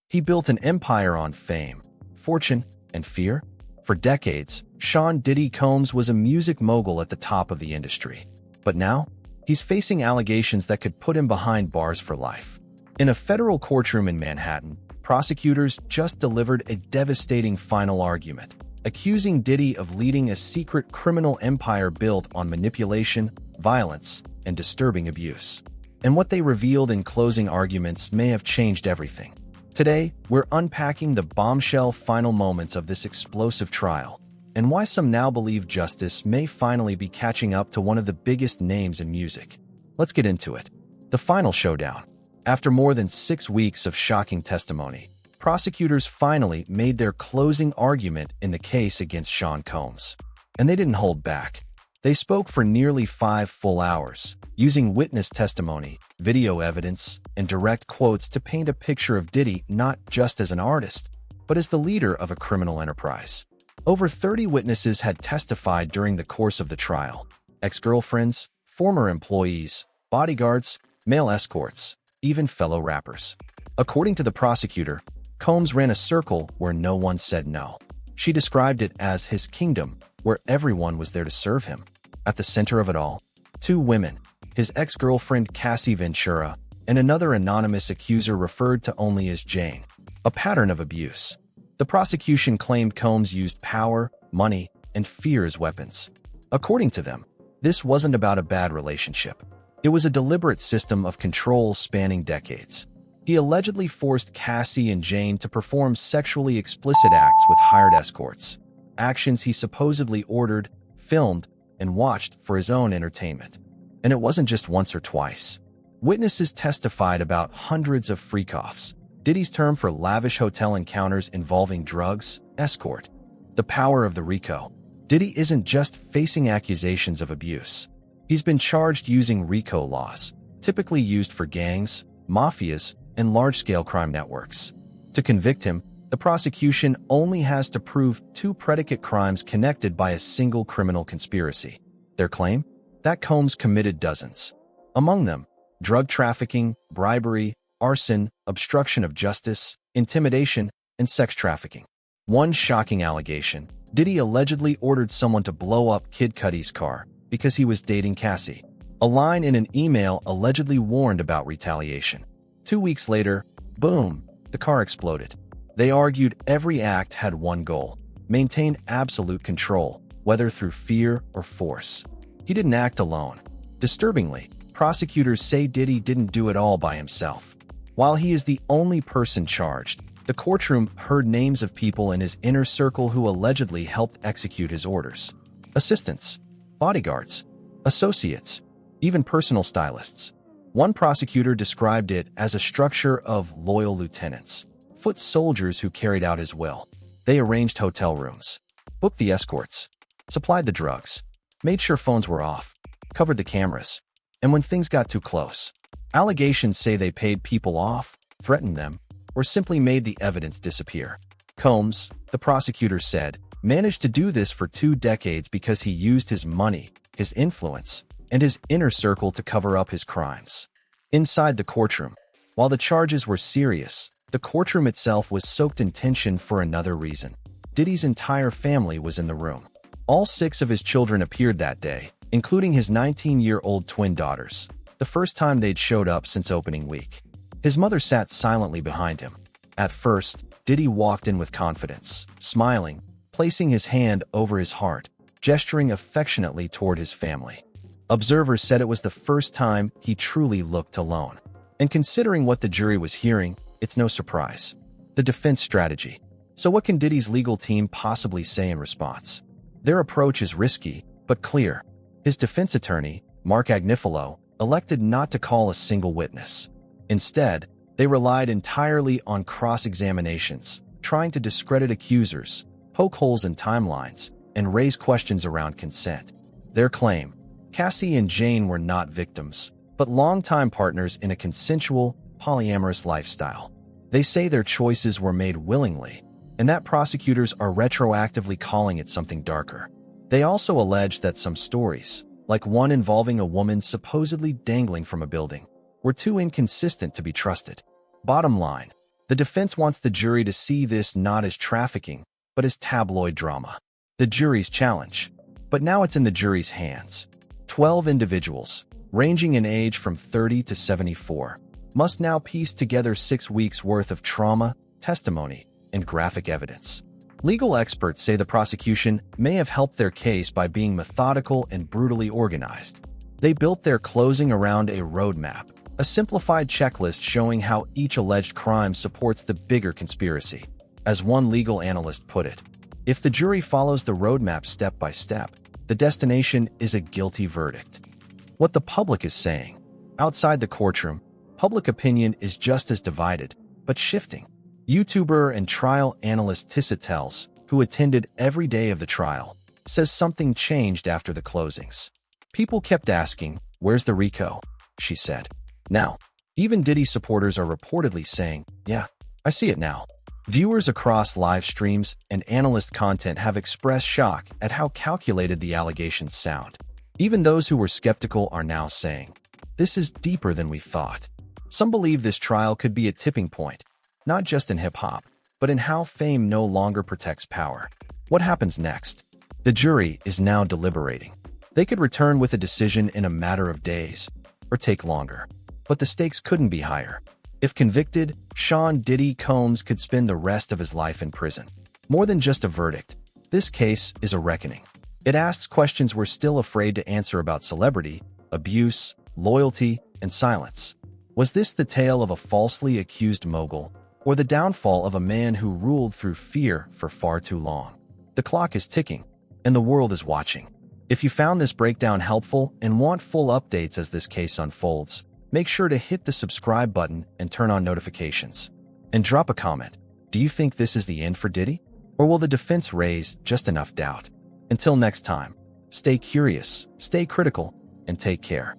He built an empire on fame, fortune, and fear. For decades, Sean Diddy Combs was a music mogul at the top of the industry. But now, he's facing allegations that could put him behind bars for life. In a federal courtroom in Manhattan, prosecutors just delivered a devastating final argument, accusing Diddy of leading a secret criminal empire built on manipulation, violence, and disturbing abuse. And what they revealed in closing arguments may have changed everything. Today, we're unpacking the bombshell final moments of this explosive trial, and why some now believe justice may finally be catching up to one of the biggest names in music. Let's get into it. The final showdown. After more than 6 weeks of shocking testimony, prosecutors finally made their closing argument in the case against Sean Combs. And they didn't hold back. They spoke for nearly 5 full hours, using witness testimony, video evidence, and direct quotes to paint a picture of Diddy not just as an artist, but as the leader of a criminal enterprise. Over 30 witnesses had testified during the course of the trial: ex-girlfriends, former employees, bodyguards, male escorts, even fellow rappers. According to the prosecutor, Combs ran a circle where no one said no. She described it as his kingdom, where everyone was there to serve him. At the center of it all, 2 women, his ex-girlfriend Cassie Ventura, and another anonymous accuser referred to only as Jane, a pattern of abuse. The prosecution claimed Combs used power, money, and fear as weapons. According to them, this wasn't about a bad relationship. It was a deliberate system of control spanning decades. He allegedly forced Cassie and Jane to perform sexually explicit acts with hired escorts, actions he supposedly ordered, filmed, and watched for his own entertainment. And it wasn't just once or twice. Witnesses testified about hundreds of freak-offs, Diddy's term for lavish hotel encounters involving drugs, escort. The power of the RICO. Diddy isn't just facing accusations of abuse. He's been charged using RICO laws, typically used for gangs, mafias, and large-scale crime networks. To convict him, the prosecution only has to prove 2 predicate crimes connected by a single criminal conspiracy. Their claim? That Combs committed dozens. Among them, drug trafficking, bribery, arson, obstruction of justice, intimidation, and sex trafficking. One shocking allegation: Diddy allegedly ordered someone to blow up Kid Cudi's car because he was dating Cassie. A line in an email allegedly warned about retaliation. 2 weeks later, boom, the car exploded. They argued every act had one goal: maintain absolute control, whether through fear or force. He didn't act alone. Disturbingly, prosecutors say Diddy didn't do it all by himself. While he is the only person charged, the courtroom heard names of people in his inner circle who allegedly helped execute his orders: assistants, bodyguards, associates, even personal stylists. One prosecutor described it as a structure of loyal lieutenants, foot soldiers who carried out his will. They arranged hotel rooms, booked the escorts, supplied the drugs, made sure phones were off, covered the cameras, and when things got too close, allegations say they paid people off, threatened them, or simply made the evidence disappear. Combs, the prosecutor said, managed to do this for 2 decades because he used his money, his influence, and his inner circle to cover up his crimes. Inside the courtroom, while the charges were serious, the courtroom itself was soaked in tension for another reason. Diddy's entire family was in the room. All 6 of his children appeared that day, including his 19-year-old twin daughters, the first time they'd showed up since opening week. His mother sat silently behind him. At first, Diddy walked in with confidence, smiling, placing his hand over his heart, gesturing affectionately toward his family. Observers said it was the first time he truly looked alone. And considering what the jury was hearing, it's no surprise. The defense strategy. So what can Diddy's legal team possibly say in response? Their approach is risky, but clear. His defense attorney, Mark Agnifilo, elected not to call a single witness. Instead, they relied entirely on cross-examinations, trying to discredit accusers, poke holes in timelines, and raise questions around consent. Their claim: Cassie and Jane were not victims, but longtime partners in a consensual, polyamorous lifestyle. They say their choices were made willingly, and that prosecutors are retroactively calling it something darker. They also allege that some stories, like one involving a woman supposedly dangling from a building, were too inconsistent to be trusted. Bottom line, The defense wants the jury to see this not as trafficking, but as tabloid drama. The jury's challenge. But now it's in the jury's hands. 12 individuals, ranging in age from 30 to 74, must now piece together 6 weeks' worth of trauma, testimony, and graphic evidence. Legal experts say the prosecution may have helped their case by being methodical and brutally organized. They built their closing around a roadmap, a simplified checklist showing how each alleged crime supports the bigger conspiracy. As one legal analyst put it, if the jury follows the roadmap step by step, the destination is a guilty verdict. What the public is saying. Outside the courtroom, public opinion is just as divided, but shifting. YouTuber and trial analyst Tissa Tells, who attended every day of the trial, says something changed after the closings. People kept asking, "Where's the RICO?" she said. Now, even Diddy supporters are reportedly saying, "Yeah, I see it now." Viewers across live streams and analyst content have expressed shock at how calculated the allegations sound. Even those who were skeptical are now saying, "This is deeper than we thought." Some believe this trial could be a tipping point, not just in hip-hop, but in how fame no longer protects power. What happens next? The jury is now deliberating. They could return with a decision in a matter of days, or take longer. But the stakes couldn't be higher. If convicted, Sean Diddy Combs could spend the rest of his life in prison. More than just a verdict, this case is a reckoning. It asks questions we're still afraid to answer about celebrity, abuse, loyalty, and silence. Was this the tale of a falsely accused mogul, or the downfall of a man who ruled through fear for far too long? The clock is ticking, and the world is watching. If you found this breakdown helpful and want full updates as this case unfolds, make sure to hit the subscribe button and turn on notifications. And drop a comment. Do you think this is the end for Diddy? Or will the defense raise just enough doubt? Until next time, stay curious, stay critical, and take care.